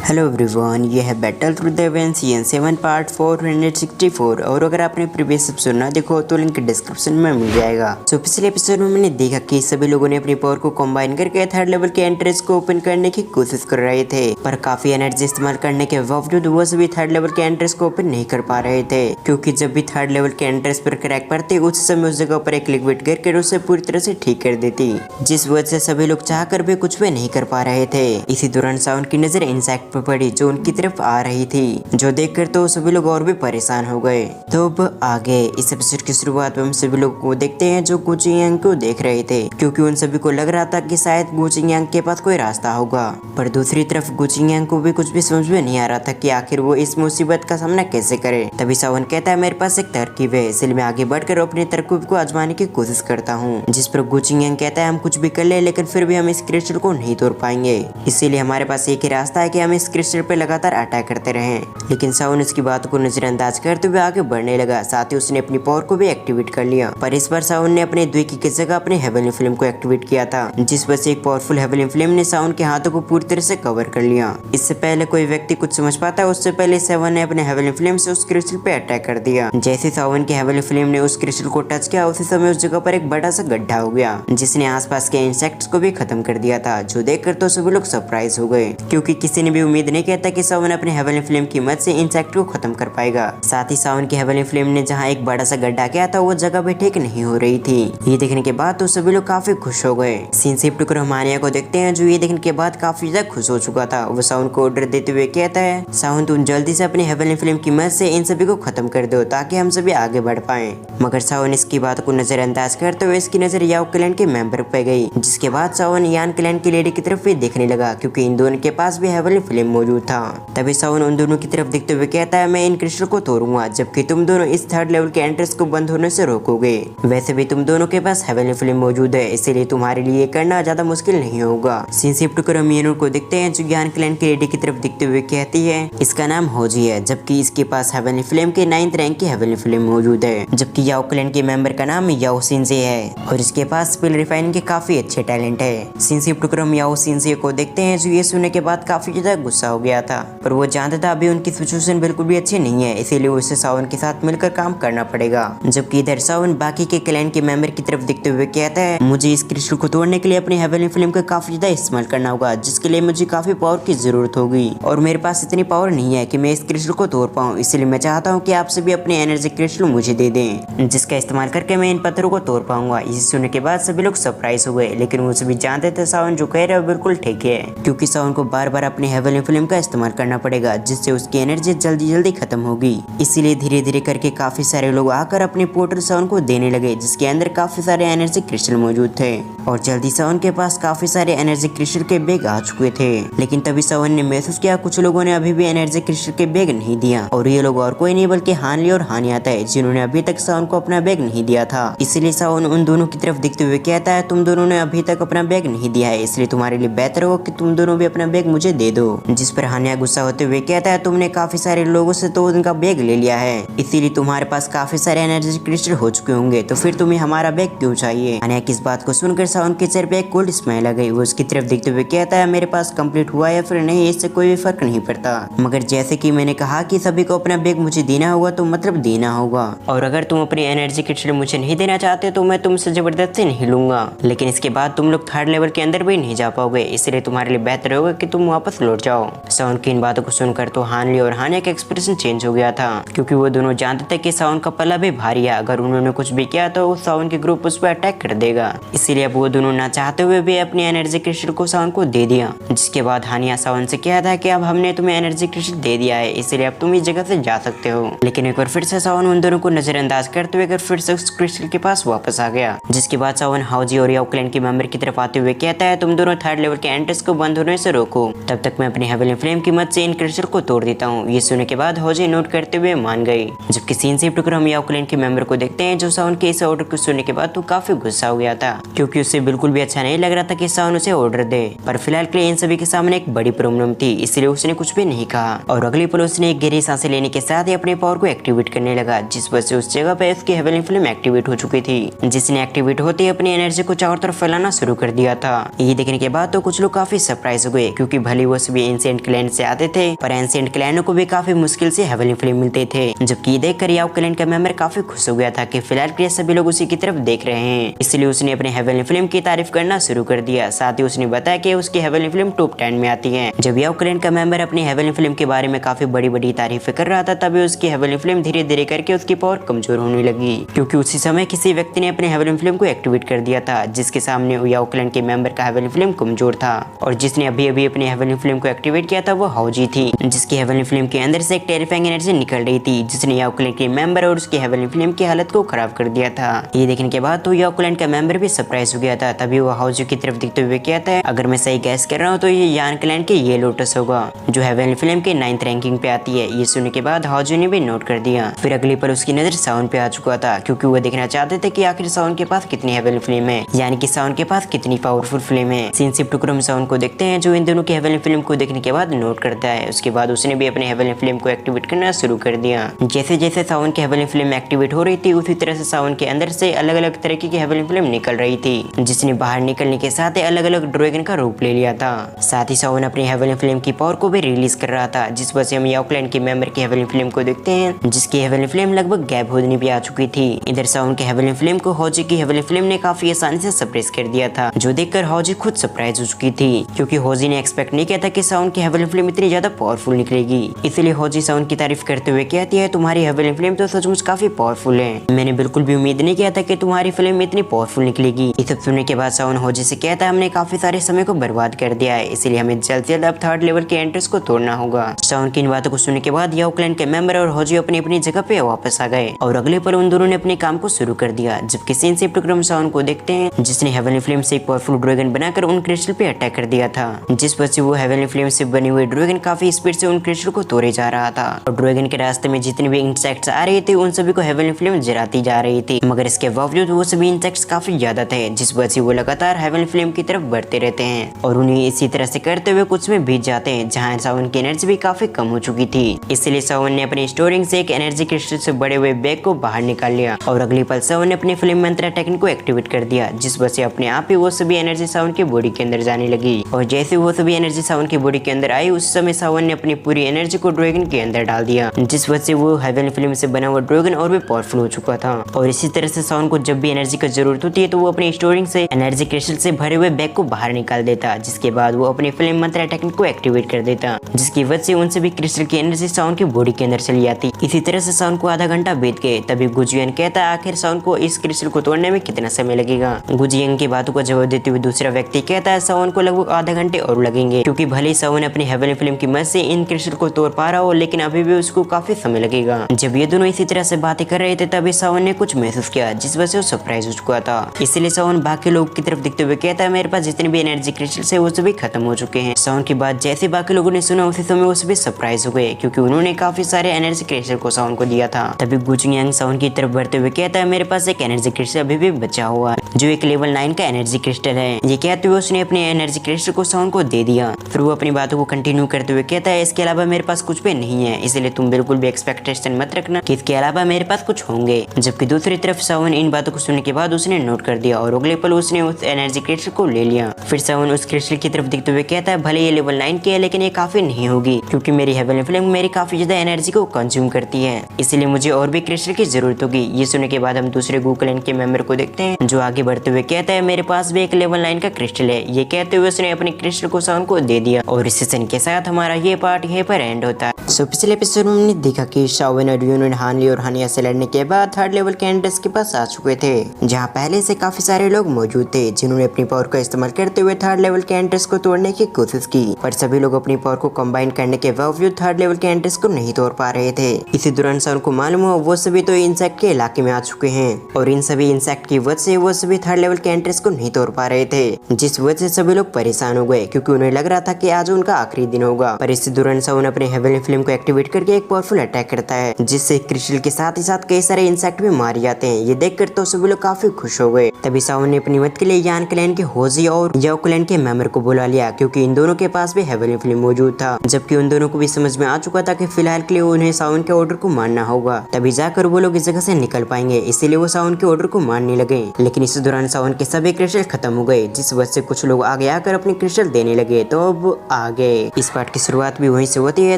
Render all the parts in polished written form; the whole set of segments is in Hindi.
हेलो एवरीवन, ये है battle through the event season 7 part 464। और अगर आपने प्रीवियस एपिसोड ना देखो तो लिंक डिस्क्रिप्शन में मिल जाएगा। तो पिछले एपिसोड में मैंने देखा कि सभी लोगों ने अपनी पावर को कंबाइन करके थर्ड लेवल के एंट्रेंस को ओपन करने की कोशिश कर रहे थे, पर काफी एनर्जी इस्तेमाल करने के बावजूद वो सभी थर्ड लेवल के एंट्रेंस को ओपन नहीं कर पा रहे थे, क्योंकि जब भी थर्ड लेवल के एंट्रेंस पर क्रैक पड़ते उस समय उस जगह पर एक लिक्विड गिर कर उसे पूरी तरह से ठीक कर देती, जिस वजह से सभी लोग चाह कर भी कुछ भी नहीं कर पा रहे थे। इसी दौरान साउंड की नजर इंसेक्ट पर पड़ी जो उनकी तरफ आ रही थी, जो देखकर तो सभी लोग और भी परेशान हो गए। तो अब आगे इस एपिसोड की शुरुआत में हम सभी लोग को देखते हैं जो गु चिंग को देख रहे थे, क्योंकि उन सभी को लग रहा था कि शायद गु चिंग के पास कोई रास्ता होगा, पर दूसरी तरफ गु चिंग को भी कुछ भी समझ में नहीं आ रहा था कि आखिर वो इस मुसीबत का सामना कैसे करे। तभी सावन कहता है मेरे पास एक तरकीब है, इसलिए मैं आगे बढ़कर अपनी तरकीब को आजमाने की कोशिश करता हूँ। जिस पर गु चिंग कहता है हम कुछ भी कर ले लेकिन फिर भी हम इस क्रिस्टल को नहीं तोड़ पाएंगे, इसीलिए हमारे पास एक ही रास्ता है कि हम इस क्रिस्टल पे लगातार अटैक करते रहें। लेकिन सावन उसकी बात को नजरअंदाज करते हुए आगे बढ़ने लगा, साथ ही उसने अपनी पावर को भी एक्टिवेट कर लिया। पर इस बार सावन ने अपने द्विकी की जगह अपने हेवनली फ्लेम को एक्टिवेट किया था, जिस वजह से एक पावरफुल हेवनली फ्लेम ने सावन के हाथों को पूरी तरह से कवर कर लिया। इससे पहले कोई व्यक्ति कुछ समझ पाता है उससे पहले सावन ने अपने हेवनली फ्लेम से उस क्रिस्टल पे अटैक कर दिया। जैसे सावन के हेवनली फ्लेम ने उस क्रिस्टल को टच किया उसी समय उस जगह पर एक बड़ा सा गड्ढा हो गया, जिसने आसपास के इंसेक्ट्स को भी खत्म कर दिया था, जो देखकर तो सभी लोग सरप्राइज हो गए, क्योंकि किसी ने भी उम्मीद नहीं किया था कि सावन अपने हेवनली फ्लेम की मदद से इंसेक्ट को खत्म कर पाएगा। साथ ही सावन की हेवनली फ्लेम ने जहां एक बड़ा सा गड्ढा किया था वो जगह भी ठीक नहीं हो रही थी। ये देखने के बाद तो सभी लोग काफी खुश हो गए। सीन शिफ्ट कर रोमानिया को देखते हैं, जो ये देखने के बाद काफी ज्यादा खुश हो चुका था। वो सावन को ऑर्डर देते हुए कहता है सावन तुम जल्दी से अपनी हेवनली फ्लेम की मदद से इन सभी को खत्म कर दो ताकि हम सभी आगे बढ़ पाए। मगर सावन इसकी बात को नजरअंदाज करते हुए इसकी नजर याओ क्लैन के मेंबर पे गई, जिसके बाद सावन यान क्लैन की लेडी की तरफ भी देखने लगा, क्योंकि इन दोनों के पास भी हेवनली फ्लेम मौजूद था। तभी सावन उन दोनों की तरफ देखते हुए कहता है मैं इन क्रिस्टल को तोड़ूंगा, जबकि तुम दोनों इस थर्ड लेवल के एंट्रेंस को बंद होने से रोकोगे। वैसे भी तुम दोनों के पास हेवनली फ्लेम मौजूद है, इसीलिए तुम्हारे लिए करना ज्यादा मुश्किल नहीं होगा। सीन शिफ्ट कर हम येनूर को देखते हैं, जो ज्ञान क्लैन की लेडी की तरफ देखते हुए कहती है इसका नाम होजी है, जबकि इसके पास हेवनली फ्लेम के 9th रैंक की हेवनली फ्लेम मौजूद है, जबकि याओ क्लैन के मेंबर का नाम याओ सिंजे है और इसके पास स्पिल रिफाइनिंग के काफी अच्छे टैलेंट है। सीन शिफ्ट कर हम याओ सिंजे को देखते हैं, जो ये सुनने के बाद काफी ज्यादा गुस्सा हो गया था, पर वो जानता था अभी उनकी सिचुएशन बिल्कुल भी अच्छी नहीं है, इसीलिए उसे सावन के साथ मिलकर काम करना पड़ेगा। जबकि इधर सावन बाकी के क्लैन के मेंबर की तरफ देखते हुए कहता है मुझे इस क्रिस्टल को तोड़ने के लिए अपनी हेवनली फ्लेम का काफी ज्यादा इस्तेमाल करना होगा, जिसके लिए मुझे काफी पावर की जरूरत होगी और मेरे पास इतनी पावर नहीं है कि मैं इस क्रिस्टल को तोड़ पाऊँ, इसलिए मैं चाहता हूँ कि आप सभी अपने एनर्जी क्रिस्टल मुझे दे दें, जिसका इस्तेमाल करके मैं इन पत्थरों को तोड़ पाऊंगा। इसे सुनने के बाद सभी लोग सरप्राइज हो गए, लेकिन वो सभी जानते थे सावन जो कह रहा है बिल्कुल ठीक है, क्योंकि सावन को बार बार अपनी हेवनली फ्लेम का इस्तेमाल करना पड़ेगा, जिससे उसकी एनर्जी जल्दी जल्दी खत्म होगी। इसीलिए धीरे धीरे करके काफी सारे लोग आकर अपने पोर्टल सावन को देने लगे, जिसके अंदर काफी सारे एनर्जी क्रिस्टल मौजूद थे और जल्दी सावन के पास काफी सारे एनर्जी क्रिस्टल के बैग आ चुके थे। लेकिन तभी सावन ने महसूस किया कुछ लोगों ने अभी भी एनर्जी क्रिस्टल के बैग नहीं दिया, और ये लोग और कोई नहीं बल्कि हानली और हानियाता है, जिन्होंने अभी तक सावन को अपना बैग नहीं दिया था। इसलिए सावन उन दोनों की तरफ देखते हुए कहता है तुम दोनों ने अभी तक अपना बैग नहीं दिया है, इसलिए तुम्हारे लिए बेहतर होगा कि तुम दोनों भी अपना बैग मुझे दे दो। जिस पर हानिया गुस्सा होते हुए कहता है तुमने काफी सारे लोगों से तो उनका बैग ले लिया है, इसीलिए तुम्हारे पास काफी सारे एनर्जी क्रिस्टल हो चुके होंगे, तो फिर तुम्हें हमारा बैग क्यों चाहिए। हानिया की इस बात को सुनकर सावन के चेहरे पे एक कोल्ड स्माइल आ गई। वो उसकी तरफ देखते हुए कहता है मेरे पास कंप्लीट हुआ या फिर नहीं इससे कोई भी फर्क नहीं पड़ता, मगर जैसे कि मैंने कहा कि सभी को अपना बैग मुझे देना होगा तो मतलब देना होगा, और अगर तुम अपनी एनर्जी क्रिस्टल मुझे नहीं देना चाहते तो मैं तुमसे जबरदस्ती नहीं लूंगा, लेकिन इसके बाद तुम लोग थर्ड लेवल के अंदर भी नहीं जा पाओगे, इसलिए तुम्हारे लिए बेहतर होगा कि तुम वापस लौट जाओ। सावन की इन बातों को सुनकर तो हानली और हानिया का एक्सप्रेशन चेंज हो गया था, क्योंकि वो दोनों जानते थे कि सावन का पल्ला भी भारी है, अगर उन्होंने कुछ भी किया तो सावन के ग्रुप उस पर अटैक कर देगा। इसीलिए अब वो दोनों ना चाहते हुए भी अपनी एनर्जी क्रिस्टल को सावन को दे दिया। जिसके बाद हानिया सावन से कहा था कि अब हमने तुम्हें एनर्जी क्रिस्टल दे दिया है, इसलिए अब तुम इस जगह से जा सकते हो। लेकिन एक बार फिर से सावन उन दोनों को नजरअंदाज करते हुए फिर से उस क्रिस्टल के पास वापस आ गया। जिसके बाद सावन हाउजी और याओ क्लैन के मेंबर की तरफ आते हुए कहता है तुम दोनों थर्ड लेवल के एंट्रेंस को बंद होने से रोको, तब तक मैं अपनी हेवनली फ्लेम की मदद से इन क्रिस्टल को तोड़ देता हूँ। ये सुनने के बाद हाउजी नोट करते हुए मान गई। जबकि सीन शिफ्ट कर हम याओ क्लैन के मेंबर को देखते हैं, जो सावन के इस ऑर्डर को सुनने के बाद तो काफी गुस्सा हो गया था, क्योंकि उसे बिल्कुल भी अच्छा नहीं लग रहा था कि सावन उसे ऑर्डर दे, पर फिलहाल के लिए इन सभी के सामने एक बड़ी प्रॉब्लम थी, इसलिए उसने कुछ भी नहीं कहा और अगली पल उसने एक गहरी सांसें लेने के साथ ही अपने पावर को एक्टिवेट करने लगा, जिस वजह से उस जगह पे उसकी हेवनली फ्लेम एक्टिवेट हो चुकी थी, जिसने एक्टिवेट होते ही अपनी एनर्जी को चारों तरफ फैलाना शुरू कर दिया था। ये देखने के बाद तो कुछ लोग काफी सरप्राइज हो गए, क्योंकि भले वो सभी एंशिएंट क्लैन से आते थे और एंशिएंट क्लैनों को भी काफी मुश्किल से हेवनली फ्लेम मिलते थे। जबकि ये देखकर याओ क्लैन का मेंबर काफी खुश हो गया था कि फिलहाल के लिए सभी लोग उसी की तरफ देख रहे हैं, इसलिए उसने अपने हेवनली फ्लेम की तारीफ करना शुरू कर दिया। साथ ही उसने बताया कि उसकी हेवनली फ्लेम टॉप 10 में आती है। जब याओ क्लैन का मेंबर अपनी हेवनली फ्लेम के बारे में काफी बड़ी बड़ी तारीफें कर रहा था, तभी उसकी हेवनली फ्लेम धीरे धीरे करके उसकी पावर कमजोर होने लगी, क्योंकि उसी समय किसी व्यक्ति ने अपने हेवनली फ्लेम को एक्टिवेट कर दिया था, जिसके सामने याओ क्लैन के मेंबर का हेवनली फ्लेम कमजोर था। और जिसने अभी अभी अपने हेवनली फ्लेम को एक्टिवेट किया था वो हाओजी थी, जिसकी हेवनली फ्लेम के अंदर से एक टेरिफाइंग एनर्जी निकल रही थी, जिसने याओ क्लैन के मेंबर और उसकी हेवनली फ्लेम की हालत को खराब कर दिया था। ये देखने के बाद तो याओ क्लैन का मेंबर भी सरप्राइज हो गया था। तभी वो हाओजी की तरफ देखते हुए कहता है, अगर मैं सही गैस कर रहा हूँ तो ये यान क्लैन के ये लोटस होगा जो हेवनली फ्लेम के 9th रैंकिंग पे आती है। ये सुनने के बाद हाओजी ने भी नोट कर दिया। फिर अगली पल उसकी नजर साउन पे आ चुका था, क्योंकि वो देखना चाहते थे कि आखिर साउन के पास कितनी हेवनली फ्लेम है, यानी कि साउन के पास कितनी पावरफुल फ्लेम है। सिनशिप टुकड़ों में साउन को देखते हैं, जो इन दोनों की हेवनली फ्लेम को देखने के बाद नोट करता है। उसके बाद उसने भी अपने हेवनली फ्लेम को एक्टिवेट करना शुरू कर दिया। जैसे जैसे साउन की हेवनली फ्लेम एक्टिवेट हो रही थी, उसी तरह से साउन के अंदर से अलग अलग तरीके की हेवनली फ्लेम निकल रही थी, जिसने बाहर निकलने के साथ अलग अलग ड्रैगन का रूप ले लिया था। साथ ही साउन अपनी हेवनली फ्लेम की पावर को भी रिलीज कर रहा था, जिस वजह से हम याओ क्लैन के मेंबर की हेवनली फ्लेम को देखते हैं, जिसकी हेवनली फ्लेम लगभग गैप होने भी आ चुकी थी। इधर साउन के हेवनली फ्लेम को हाओजी की हेवनली फ्लेम ने काफी आसानी से सप्रेस कर दिया था, जो देखकर हाओजी खुद सरप्राइज हो चुकी थी, क्योंकि हाओजी ने एक्सपेक्ट नहीं किया था कि साउन की हेवनली फ्लेम इतनी ज्यादा पावरफुल निकलेगी। इसलिए हाओजी साउन की तारीफ करते हुए कहती है, तुम्हारी हेवनली फ्लेम तो सचमुच काफी पावरफुल है, मैंने बिल्कुल भी उम्मीद नहीं किया था कि तुम्हारी फ्लेम इतनी पावरफुल निकलेगी। ये सब सुनने के बाद साउन हाओजी से कहता है, हमने काफी सारे समय को बर्बाद कर दिया है, इसलिए हमें जल्द से जल्द अब 3rd लेवल के एंट्रेंस को तोड़ना होगा। साउन की इन बातों को सुनने के बाद याओ क्लैन के मेंबर और हाओजी अपनी अपनी जगह पे वापस आ गए और अगले पल उन दोनों ने अपने काम को शुरू कर दिया। जबकि सिनशिप टुकड़ों में साउन को देखते हैं, जिसने हेवनली फ्लेम से एक पावरफुल ड्रैगन बनाकर उन क्रिस्टल पे अटैक कर दिया था, जिस वजह से वो हेवनली फ्लेम से बने हुए ड्रैगन काफी स्पीड से उन क्रिस्टल को तोड़े जा रहा था। और ड्रैगन के रास्ते में जितने भी इंसेक्ट्स आ रहे थे, उन सभी को हेवनली फ्लेम जलाती जा रही थी, मगर इसके बावजूद वो सभी इंसेक्ट्स काफी ज्यादा थे, जिस वजह से वो लगातार हेवनली फ्लेम की तरफ बढ़ते रहते हैं और उन्हें इसी तरह से करते हुए कुछ में बीत जाते हैं, जहाँ साउन की एनर्जी भी काफी कम हो चुकी थी। इसलिए साउन ने अपनी स्टोरिंग से एक एनर्जी क्रिस्टल से बड़े हुए बैग को बाहर निकाल लिया और अगली पल साउन ने अपनी फ्लेम मंत्रा टेक्निक को एक्टिवेट कर दिया, जिस वजह से अपने आप ही वो सभी एनर्जी साउन की बॉडी के अंदर जाने लगी। और जैसे वो सभी एनर्जी साउन की बॉडी के अंदर आई, उस समय साउन ने अपनी पूरी एनर्जी को ड्रैगन के अंदर डाल दिया, जिस वजह से वो हेवनली फ्लेम से बना हुआ ड्रैगन और भी पावरफुल हो चुका था। और इसी तरह से साउन को जब भी एनर्जी की जरूरत होती है, तो वो अपनी स्टोरिंग से एनर्जी क्रिस्टल से भरे हुए बैग को बाहर निकाल देता, जिसके बाद वो अपनी फ्लेम मंत्रा टेक्निक को एक्टिवेट कर देता, जिसकी वजह से उन सभी क्रिस्टल की एनर्जी साउन की बॉडी के अंदर चली आती। इसी तरह से साउन को आधा घंटा बीत गए। तभी गुजियन कहता है, आखिर साउन को इस क्रिस्टल को तोड़ने में कितना समय लगेगा। गुजियन की बातों का जवाब देते हुए दूसरा व्यक्ति कहता है, साउन को लगभग आधा घंटे और लगेंगे, क्योंकि भले ही साउन अपनी हेवनली फ्लेम की मदद से इन क्रिस्टल को तोड़ पा रहा हो, लेकिन अभी भी उसको काफी समय लगेगा। जब ये दोनों इसी तरह से बातें कर रहे थे, तभी साउन ने कुछ महसूस किया, जिस वजह से वो सरप्राइज हो चुका था। इसलिए साउन बाकी लोगों की तरफ देखते हुए कहता है, मेरे पास जितने भी एनर्जी क्रिस्टल है वो सभी खत्म हो चुके हैं। साउन की बात जैसे बाकी लोगों ने सुना, उसी समय वो सभी सरप्राइज हो गए, क्योंकि उन्होंने काफी सारे एनर्जी क्रिस्टल को साउन को दिया था। तभी गुजियांग साउन की तरफ बढ़ते हुए कहता है, मेरे पास एक एनर्जी क्रिस्टल अभी भी बचा हुआ है, जो एक लेवल 9 का एनर्जी क्रिस्टल है। ये कहते हुए उसने अपने एनर्जी क्रिस्टल को साउन को दे दिया। फिर वो अपनी बातों को कंटिन्यू करते हुए कहता है, इसके अलावा मेरे पास कुछ भी नहीं है, इसलिए तुम बिल्कुल भी एक्सपेक्टेशन मत रखना कि इसके अलावा मेरे पास कुछ होंगे। जबकि दूसरी तरफ साउन इन बातों को सुनने के बाद उसने नोट कर दिया और अगले पल उसने उस एनर्जी क्रिस्टल को ले लिया। फिर साउन उस क्रिस्टल की तरफ देखते हुए कहता है, भले ये लेवल 9 की है, लेकिन ये काफी नहीं होगी, क्योंकि मेरी हेवनली फ्लेम मेरी काफी ज्यादा एनर्जी को कंज्यूम करती है, इसलिए मुझे और भी क्रिस्टल की जरूरत होगी। ये सुनने के बाद हम दूसरे गू क्लैन के मेंबर को देखते हैं, जो आगे बढ़ते हुए कहता है, मेरे पास भी एक लेवल 9 का क्रिस्टल है। ये कहते हुए उसने अपने क्रिस्टल को साउन को दे दिया और इस सेशन के साथ हमारा ये पार्ट यहीं पर एंड होता है। सो पिछले एपिसोड में हमने देखा कि शाओन और यून हानली और हानिया से लड़ने के बाद 3rd लेवल के एंट्रेंस के पास आ चुके थे, जहां पहले से काफी सारे लोग मौजूद थे, जिन्होंने अपनी पावर का इस्तेमाल करते हुए 3rd लेवल के एंट्रेंस को तोड़ने की कोशिश की, पर सभी लोग अपनी पावर को कंबाइन करने के बावजूद 3rd लेवल के एंट्रेंस को नहीं तोड़ पा रहे थे। इसी दौरान साउन को मालूम हुआ वो सभी तो इंसेक्ट के इलाके में आ चुके हैं और इन सभी इंसेक्ट की वजह से वो सभी 3rd लेवल के एंट्रेंस को नहीं तोड़ पा रहे थे, जिस वजह से सभी लोग परेशान हो गए, क्योंकि उन्हें लग रहा था कि आज उनका आखिरी दिन होगा। पर इसी दौरान साउन अपने हेवनली फ्लेम को एक्टिवेट करके एक पावरफुल अटैक करता है, जिससे क्रिस्टल के साथ ही साथ कई सारे इंसेक्ट भी मारे जाते हैं। ये देखकर तो सभी लोग काफी खुश हो गए। तभी साउन ने अपनी मदद के लिए यान क्लैन के हाओजी और याओ क्लैन के मेंबर को बुला लिया, क्योंकि इन दोनों के पास भी हेवनली फ्लेम मौजूद था। जबकि उन दोनों को भी समझ में आ चुका था कि फिलहाल के लिए उन्हें साउन के ऑर्डर को मानना होगा, तभी जाकर वो लोग इस जगह से निकल पाएंगे। इसीलिए वो साउन के ऑर्डर को मानने लगे, लेकिन इस दौरान साउन के सभी क्रिस्टल खत्म हो गए, जिस वजह से कुछ लोग आगे आकर अपने क्रिस्टल देने लगे। तो अब आ गए। इस पार्ट की शुरुआत भी वहीं से होती है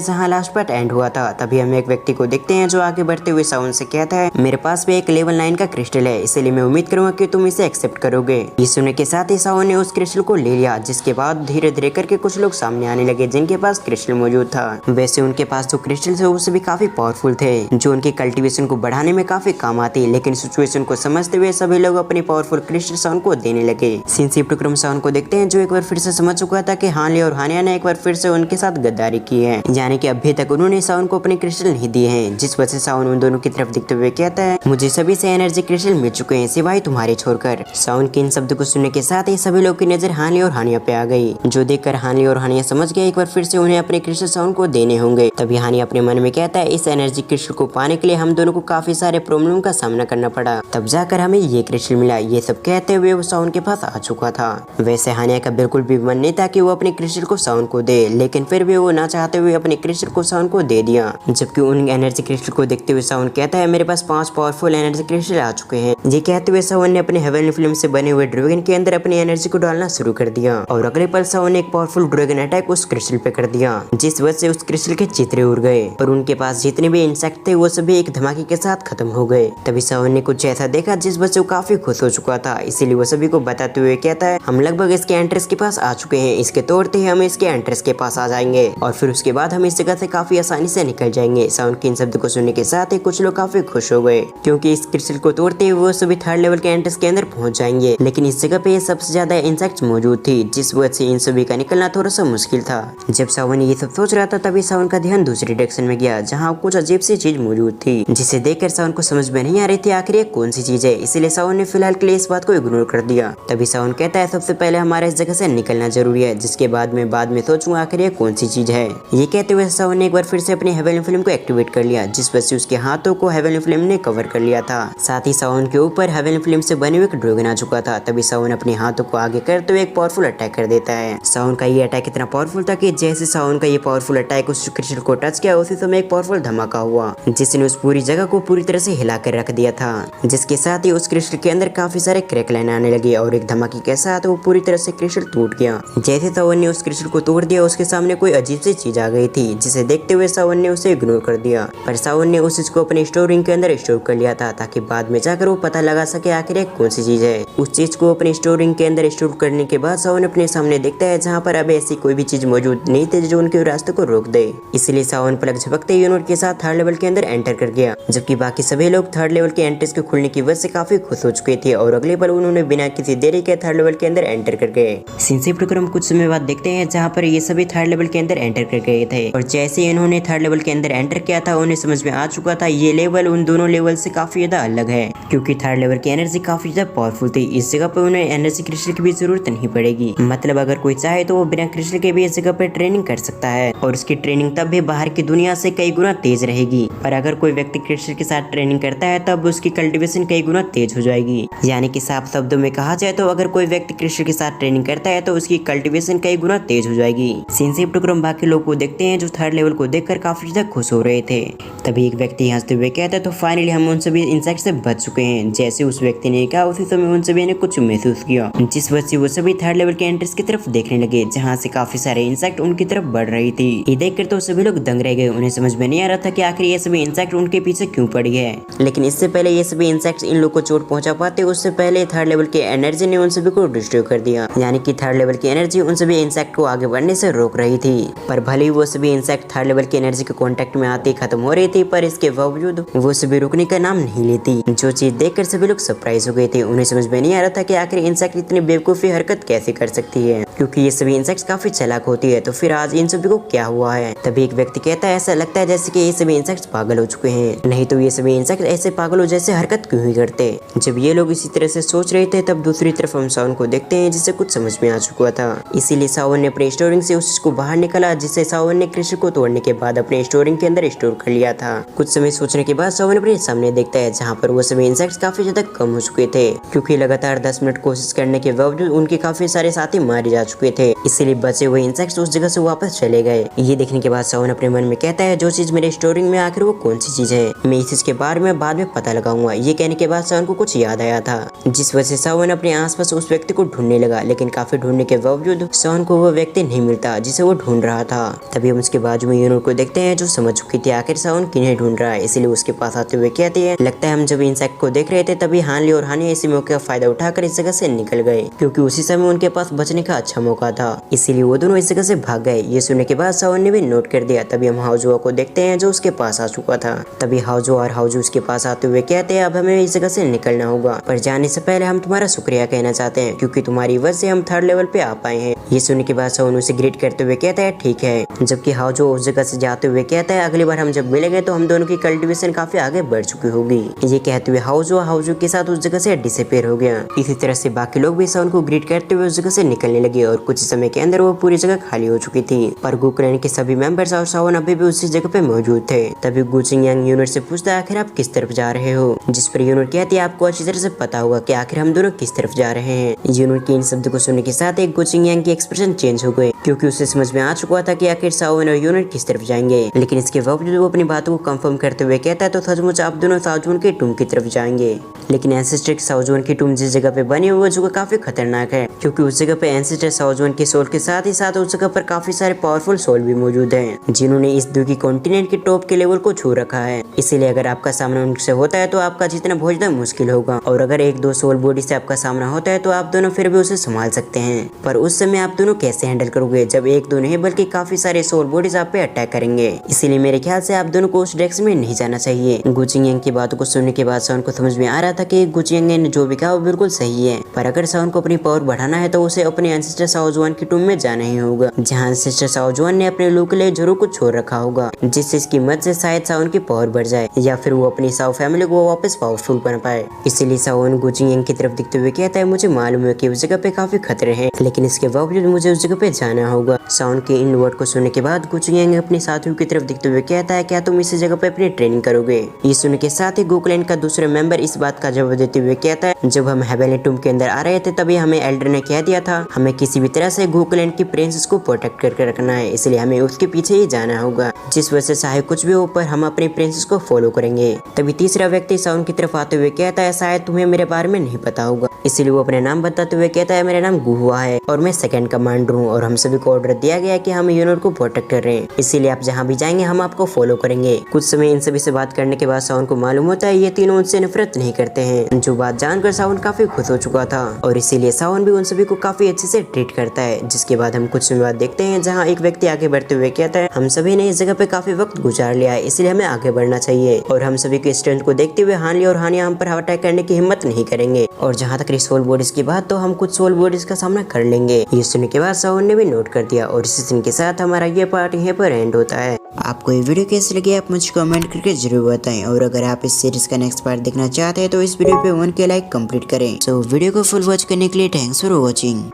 जहाँ लास्ट पार्ट एंड हुआ था। तभी हम एक व्यक्ति को देखते हैं जो आगे बढ़ते हुए साउन से कहता है, मेरे पास भी एक लेवल 9 का क्रिस्टल है, इसलिए मैं उम्मीद करूंगा कि तुम इसे एक्सेप्ट करोगे। ये सुनने के साथ ही साउन ने उस क्रिस्टल को ले लिया, जिसके बाद धीरे धीरे करके कुछ लोग सामने आने लगे जिनके पास क्रिस्टल मौजूद था। वैसे उनके पास जो क्रिस्टल थे वो सभी काफी पावरफुल थे, जो उनकी कल्टीवेशन को बढ़ाने में काफी काम आती। लेकिन सिचुएशन को समझते हुए सभी लोग अपनी पावरफुल क्रिस्टल साउन को देने लगे। सीन शिफ्ट क्रम साउन को देखते हैं जो एक बार फिर से समझ चुका था कि हानले और हानिया ने एक बार फिर से उनके साथ गद्दारी की है, यानी कि अभी तक उन्होंने साउन को अपने क्रिस्टल नहीं दिए हैं। जिस वजह से साउन उन दोनों की तरफ दिखते हुए कहता है, मुझे सभी से एनर्जी क्रिस्टल मिल चुके हैं सिवाय तुम्हारे छोड़कर। साउन के इन शब्द को सुनने के साथ ही सभी लोग की नजर हानले और हानिया पे आ गई, जो देखकर हानले और हानिया समझ गए एक बार फिर से उन्हें अपने क्रिस्टल साउन को देने होंगे। तभी हानिया अपने मन में कहता है, इस एनर्जी क्रिस्टल को पाने के लिए हम दोनों को काफी सारे प्रॉब्लम का सामना करना पड़ा, तब जाकर हमें ये क्रिस्टल मिला। ये सब कहते हुए वो साउन के पास आ चुका था। वैसे हानिया का बिल्कुल भी मन नहीं था कि वो अपने क्रिस्टल को साउन को दे, लेकिन फिर भी वो ना चाहते हुए अपने क्रिस्टल को साउन को दे दिया। जबकि उन एनर्जी क्रिस्टल को देखते हुए साउन कहता है, मेरे पास 5 पावरफुल एनर्जी क्रिस्टल आ चुके हैं। ये कहते हुए साउन ने अपने हेवनली फिल्म से बने हुए ड्रैगन के अंदर अपनी एनर्जी को डालना शुरू कर दिया और अगले पल साउन ने एक पावरफुल ड्रैगन अटैक उस क्रिस्टल पे कर दिया, जिस वजह से उस क्रिस्टल के चित्रे उड़ गए और उनके पास जितने भी इंसेक्ट थे वो सभी एक धमाके के साथ खत्म हो गए। तभी साउन ने कुछ ऐसा देखा जिस वजह से वो काफी खुश हो चुका था, इसीलिए वो सभी को बताते हुए कहता है, हम लगभग इसके एंट्रेंस के पास आ चुके हैं, इसके तोड़ते ही हम इसके एंट्रेंस के पास आ जाएंगे और फिर उसके बाद हम इस जगह से काफी आसानी से निकल जाएंगे। साउन के इन शब्द को सुनने के साथ ही कुछ लोग काफी खुश हो गए, क्योंकि इस क्रिस्टल को तोड़ते ही वो सभी 3rd लेवल के एंट्रेंस के अंदर पहुंच जाएंगे। लेकिन इस जगह पे सबसे ज्यादा इंसेक्ट मौजूद थी, जिस वजह से इन सभी का निकलना थोड़ा सा मुश्किल था। जब सावन ये सब सोच रहा था तभी सावन का ध्यान दूसरी डायरेक्शन में गया, जहाँ कुछ अजीब सी चीज मौजूद थी, जिसे देखकर सावन को समझ में नहीं आ रही थी आखिर ये कौन सी चीज है। इसीलिए सावन ने फिलहाल के लिए इस बात को इग्नोर कर दिया। तभी सावन कहता है, सबसे पहले हमारा इस जगह से निकलना जरूरी है, जिसके बाद में सोचूंगा आखिर ये कौन सी चीज है। ये कहते हुए सावन ने एक बार फिर से अपनी हेवनली फिल्म को एक्टिवेट कर लिया, जिस वजह से उसके हाथों को हेवनली फिल्म ने कवर कर लिया था। साथ ही सावन के ऊपर हेवनली फिल्म से बने हुए एक ड्रैगन आ चुका था। तभी सावन अपने हाथों को आगे करते हुए एक पावरफुल अटैक कर देता है। सावन का ये अटैक इतना पावरफुल था कि जैसे सावन का ये पावरफुल अटैक उस क्रिस्टल को टच किया, उसी समय एक पावरफुल धमाका हुआ, जिसने उस पूरी जगह को पूरी तरह से हिला कर रख दिया था, जिसके साथ ही उस क्रिस्टल के अंदर काफी सारे क्रैक लाइन आने लगे और एक धमाके के साथ वो पूरी तरह से क्रिस्टल टूट गया। जैसे सावन ने उस क्रिस्टल को तोड़ दिया, उसके सामने कोई अजीब सी चीज आ गई थी, जिसे देखते हुए सावन ने उसे इग्नोर कर दिया। पर सावन ने उस चीज को अपने स्टोरिंग के अंदर स्टोर कर लिया था, ताकि बाद में जाकर वो पता लगा सके आखिर कौन सी चीज है। उस चीज को अपने स्टोरिंग के अंदर स्टोर करने के बाद सावन अपने सामने देखता है जहाँ पर अब ऐसी कोई भी चीज मौजूद नहीं थी जो उनके रास्ते को रोक दे। इसलिए सावन पलक झपकते यूनिट के साथ 3rd लेवल के अंदर एंटर कर गया, जबकि बाकी सभी लोग 3rd लेवल के एंट्रेंस के खुलने की वजह से काफी खुश हो चुके थे और अगले पल उन्होंने बिना किसी देरी के 3rd लेवल के अंदर एंटर कर गए। सीन शिफ्ट क्रम कुछ समय बाद देखते हैं जहाँ पर ये सभी 3rd लेवल के अंदर एंटर कर गए थे और जैसे ही इन्होंने 3rd लेवल के अंदर एंटर किया था उन्हें समझ में आ चुका था ये लेवल उन दोनों लेवल से काफी ज्यादा अलग है, क्योंकि 3rd लेवल की एनर्जी काफी ज्यादा पावरफुल थी। इस जगह पर उन्हें एनर्जी क्रिस्टल की भी जरूरत नहीं पड़ेगी, मतलब अगर कोई चाहे तो वो बिना क्रिस्टल के भी इस जगह पर ट्रेनिंग कर सकता है और उसकी ट्रेनिंग तब भी बाहर की दुनिया से कई गुना तेज रहेगी। पर अगर कोई व्यक्ति क्रिस्टल के साथ ट्रेनिंग करता है तब उसकी कल्टीवेशन कई गुना तेज हो जाएगी। यानी कि साफ शब्दों में कहा जाए तो अगर कोई व्यक्ति क्रिस्टल के साथ ट्रेनिंग करता है तो उसकी कल्टीवेशन कई गुना तेज हो जाएगी। सीन शिफ्ट क्रम बाकी लोग को देखते हैं जो 3rd लेवल को देखकर काफी ज्यादा खुश हो रहे थे। तभी एक व्यक्ति हंसते हुए कहता है, तो फाइनली हम उन सभी इंसेक्ट से बच चुके हैं। जैसे उस व्यक्ति ने कहा उसी समय उन सभी ने कुछ महसूस किया, जिस वजह से वो सभी 3rd लेवल के एंट्रेंस की तरफ देखने लगे, जहाँ से काफी सारे इंसेक्ट उनकी तरफ बढ़ रही थी। ये देखकर तो सभी लोग दंग रह गए, उन्हें समझ में नहीं आ रहा था कि आखिर ये सभी इंसेक्ट उनके पीछे क्यों पड़ी है। लेकिन इससे पहले ये सभी इंसेक्ट इन लोग को चोट पहुंचा पाते उससे पहले 3rd लेवल की एनर्जी ने उन सभी को डिस्ट्रॉय कर दिया, यानी कि 3rd लेवल की एनर्जी उन सभी इंसेक्ट को आगे बढ़ने से रोक रही थी। पर भले ही वो सभी इंसेक्ट 3rd लेवल की एनर्जी के कांटेक्ट में आते खत्म हो रही थी, पर इसके बावजूद वो सभी रुकने का नाम नहीं लेती, जो चीज देखकर सभी लोग सरप्राइज हो गए थे। उन्हें समझ में नहीं आ रहा था कि आखिर इंसेक्ट इतनी बेवकूफी हरकत कैसे कर सकती है, क्योंकि ये सभी इंसेक्ट्स काफी चालाक होती है। तो फिर आज इन सभी को क्या हुआ है? तभी एक व्यक्ति कहता है, ऐसा लगता है जैसे कि ये सभी इंसेक्ट्स पागल हो चुके हैं, नहीं तो ये सभी इंसेक्ट ऐसे पागलों जैसे हरकत क्यों ही करते। जब ये लोग इसी तरह से सोच रहे थे तब दूसरी तरफ हम सावन को देखते हैं जिसे कुछ समझ में आ चुका था। इसीलिए सावन ने अपने स्टोरिंग से उस चीज को बाहर निकाला, जिसे सावन ने क्रिस्टल को तोड़ने के बाद अपने स्टोरिंग के अंदर स्टोर कर लिया था। कुछ समय सोचने के बाद सावन अपने सामने देखता है जहाँ पर वो सभी इंसेक्ट्स काफी ज्यादा कम हो चुके थे, क्योंकि लगातार 10 मिनट कोशिश करने के बावजूद उनके काफी सारे साथी मारे जा चुके थे, इसलिए बचे हुए इंसेक्ट्स उस जगह से वापस चले गए। ये देखने के बाद सावन अपने मन में कहता है जो चीज मेरे स्टोरिंग में आखिर वो कौन सी चीज है, मैं इस चीज के बारे में बाद में पता लगाऊंगा। ये कहने के बाद सावन को कुछ याद आया था, जिस वजह से सावन अपने आसपास उस व्यक्ति को ढूंढने लगा, लेकिन काफी ढूंढने के बावजूद सावन को वो व्यक्ति नहीं मिलता जिसे वो ढूंढ रहा था। तभी हम उसके बाजू में यूनोर को देखते हैं जो समझ चुकी थी आखिर सावन किन्हें ढूंढ रहा है, इसलिए उसके पास आते हुए कहती है लगता है हम जब इंसेक्ट को देख रहे थे तभी हानली और हानी इसी मौके का फायदा उठाकर इस जगह से निकल गए, क्योंकि उसी समय उनके पास बचने का अच्छा मौका था, इसीलिए वो दोनों इस जगह से भाग गए। ये सुनने के बाद सावन ने भी नोट कर दिया। तभी हम हाउजुआ को देखते हैं जो उसके पास आ चुका था। तभी हाउजुआ और हाउजू उसके पास आते हुए कहते हैं अब हमें इस जगह से निकलना होगा, पर जाने से पहले हम तुम्हारा शुक्रिया कहना चाहते हैं क्योंकि तुम्हारी वजह से हम 3rd लेवल पे आ पाए हैं। ये सुनने के बाद सावन उसे ग्रीट करते हुए कहता है ठीक है, जबकि हाउजू उस जगह से जाते हुए कहता है अगली बार हम जब मिलेंगे तो हम दोनों की कल्टीवेशन काफी आगे बढ़ चुकी होगी। ये कहते हुए हाउजू के साथ उस जगह से डिसअपीयर हो गया। इसी तरह से बाकी लोग भी सावन को ग्रीट करते हुए उस जगह से निकलने लगे और कुछ समय के अंदर वो पूरी जगह खाली हो चुकी थी, पर गुक्रेन के सभी मेंबर्स और सावन अभी भी उसी जगह पे मौजूद थे। तभी गुचिंग यांग यूनिट से पूछता है आखिर आप किस तरफ जा रहे हो, जिस पर यूनिट कहती है आपको अच्छी तरह से पता होगा कि आखिर हम दोनों किस तरफ जा रहे हैं। यूनिट के इन शब्द को सुनने के साथ एक गुचिंग यांग की एक्सप्रेशन चेंज हो गए, क्योंकि उसे समझ में आ चुका था कि आखिर सावन और यूनिट किस तरफ जाएंगे, लेकिन इसके बावजूद वो अपनी बातों को कंफर्म करते हुए कहता है तो सचमुच आप दोनों साओजून के टूम की तरफ जाएंगे, लेकिन एंसेस्टर साओजून की टूम जिस जगह पे बनी हुई वो जगह काफी खतरनाक है, क्योंकि उस जगह पे एंसेस्टर साओजून के सोल के साथ ही साथ उस जगह पर काफी सारे पावरफुल सोल भी मौजूद हैं, जिन्होंने इस दुखी कॉन्टिनेंट के टॉप के लेवल को छू रखा है। इसीलिए अगर आपका सामना उनसे होता है तो आपका जीतना बहुत ज्यादा मुश्किल होगा, और अगर 1-2 सोल बॉडी से आपका सामना होता है तो आप दोनों फिर भी उसे संभाल सकते हैं, पर उस समय आप दोनों कैसे हैंडल करोगे जब 1-2 नहीं बल्कि काफी सारे सोल बॉडीज आप पे अटैक करेंगे। इसीलिए मेरे ख्याल से आप दोनों को उस डायरेक्शन में नहीं जाना चाहिए। गुचिंग यांग की बातों को सुनने के बाद सावन को समझ में आ रहा था कि गुचिंग यांग ने जो भी कहा वो बिल्कुल सही है, पर अगर सावन को अपनी पावर बढ़ाना है तो उसे अपने एंसेस्टर साओजुआन की टूम में जाना ही होगा, जहाँ एंसेस्टर साओजुआन ने अपने लोग के लिए जरूर कुछ छोड़ रखा होगा, जिससे इसकी मदद से शायद सावन की पावर बढ़ जाए या फिर वो अपनी साओ फैमिली को वापस पावरफुल बना पाए। इसीलिए सावन गुचिंग यांग की तरफ दिखते हुए कहता है मुझे मालूम है कि उस जगह पे काफी खतरे हैं, लेकिन इसके बावजूद मुझे उस जगह पे जाना होगा। सावन के इन वर्ड को सुनने के बाद गुचिंग यांग अपने साथियों की तरफ दिखते हुए कहता है क्या तुम इस जगह पे अपनी ट्रेनिंग करोगे। ये सुनने के साथ ही गोकुलैंड का दूसरा मेंबर इस बात का जवाब देते हुए कहता है जब हम हेवेनली टूम के अंदर आ रहे थे तभी हमें एल्डर ने कह दिया था हमें किसी भी तरह से गोकुलैंड की प्रिंसेस को प्रोटेक्ट करके रखना है, इसलिए हमें उसके पीछे ही जाना होगा, जिस वजह से चाहे कुछ भी हो पर हम अपनी प्रिंसेस को फॉलो करेंगे। तभी तीसरा व्यक्ति सावन की तरफ आते हुए कहता है शायद तुम्हें मेरे बारे में नहीं पता होगा, इसलिए वो अपने नाम बताते हुए कहता है मेरा नाम गुहुआ है और मैं सेकंड कमांडर हूँ और हम सभी को ऑर्डर दिया गया कि हम यूनिट को प्रोटेक्ट कर रहे हैं, इसीलिए आप जहाँ भी जाएंगे हम आपको फॉलो करेंगे। कुछ समय इन सभी से बात करने के बाद सावन को मालूम होता है ये तीनों उनसे नफरत नहीं करते हैं, जो बात जानकर सावन काफी खुश हो चुका था और इसीलिए सावन भी उन सभी को काफी अच्छे से ट्रीट करता है। जिसके बाद हम कुछ समय बाद देखते हैं जहाँ एक व्यक्ति आगे बढ़ते हुए कहता है हम सभी ने इस जगह पे काफी वक्त गुजार लिया है, इसलिए हमें आगे बढ़ना चाहिए और हम सभी के स्ट्रेंथ को देखते हुए हानली और हानिया हम पर अटैक करने की हिम्मत नहीं करेंगे, और जहाँ तक सोल बॉडीज की बात तो हम कुछ सोल बॉडीज का सामना कर लेंगे। ये सुनने के बाद सावन ने भी नोट कर दिया और इसी सीन के साथ हमारा ये पार्ट यहाँ पर एंड होता है। आपको ये वीडियो कैसी लगी आप मुझे कमेंट करके जरूर बताएं, और अगर आप इस सीरीज का नेक्स्ट पार्ट देखना चाहते हैं तो इस वीडियो पे 1K लाइक कंप्लीट करें। सो वीडियो को फुल वॉच करने के लिए थैंक्स फॉर वॉचिंग।